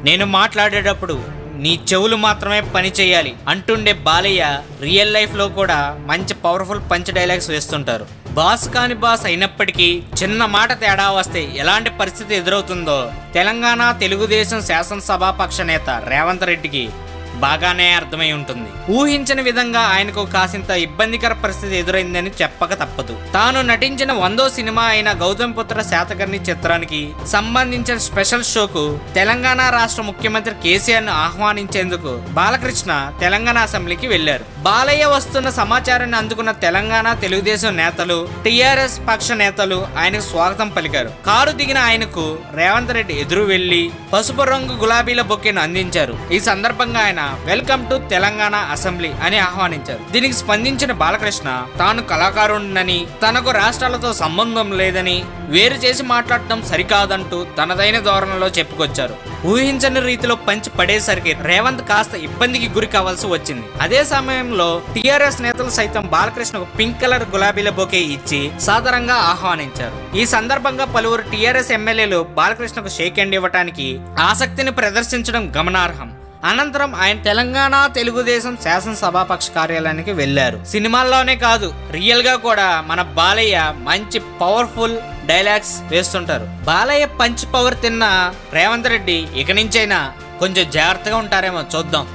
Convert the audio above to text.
నేను మాట్లాడేటప్పుడు నీ చెవులు మాత్రమే పని చేయాలి అంటుండే బాలయ్య రియల్ లైఫ్లో కూడా మంచి పవర్ఫుల్ పంచ్ డైలాగ్స్ వేస్తుంటారు. బాస్ కాని బాస్ అయినప్పటికీ చిన్న మాట తేడా వస్తే ఎలాంటి పరిస్థితి ఎదురవుతుందో తెలంగాణ తెలుగుదేశం శాసనసభాపక్ష నేత రేవంత్ రెడ్డికి బాగానే అర్థమై ఉంటుంది. ఊహించని విధంగా ఆయనకు కాసింత ఇబ్బందికర పరిస్థితి ఎదురైందని చెప్పక తప్పదు. తాను నటించిన 100వ సినిమా అయిన గౌతమిపుత్ర శాతకర్ణి చిత్రానికి సంబంధించిన స్పెషల్ షోకు తెలంగాణ రాష్ట్ర ముఖ్యమంత్రి కేసీఆర్ ను ఆహ్వానించేందుకు బాలకృష్ణ తెలంగాణ అసెంబ్లీకి వెళ్లారు. బాలయ్య వస్తున్న సమాచారాన్ని అందుకున్న తెలంగాణ తెలుగుదేశం నేతలు, టీఆర్ఎస్ పక్ష నేతలు ఆయనకు స్వాగతం పలికారు. కారు దిగిన ఆయనకు రేవంత్ రెడ్డి ఎదురు వెళ్లి పసుపు రంగు గులాబీల బొకేను అందించారు. ఈ సందర్భంగా ఆయన వెల్కమ్ టు తెలంగాణ అసెంబ్లీ అని ఆహ్వానించారు. దీనికి స్పందించిన బాలకృష్ణ తాను కళాకారుడినని, తనకు రాష్ట్రాలతో సంబంధం లేదని, వేరు చేసి మాట్లాడటం సరికాదంటూ తనదైన ధోరణిలో చెప్పుకొచ్చారు. ఊహించని రీతిలో పంచి పడేసరికి రేవంత్ కాస్త ఇబ్బందికి గురి కావాల్సి వచ్చింది. అదే సమయంలో టీఆర్ఎస్ నేతలు సైతం బాలకృష్ణకు పింక్ కలర్ గులాబీల బొకే ఇచ్చి సాదరంగా ఆహ్వానించారు. ఈ సందర్భంగా పలువురు టీఆర్ఎస్ ఎమ్మెల్యేలు బాలకృష్ణకు షేక్ హ్యాండ్ ఇవ్వడానికి ఆసక్తిని ప్రదర్శించడం గమనార్హం. అనంతరం ఆయన తెలంగాణ తెలుగుదేశం శాసనసభాపక్ష కార్యాలయానికి వెళ్లారు. సినిమాల్లోనే కాదు, రియల్ గా కూడా మన బాలయ్య మంచి పవర్ఫుల్ డైలాగ్స్ వేస్తుంటారు. బాలయ్య పంచ్ పవర్ తిన్న రేవంత్ రెడ్డి ఇక నుంచైనా కొంచెం జాగ్రత్తగా ఉంటారేమో చూద్దాం.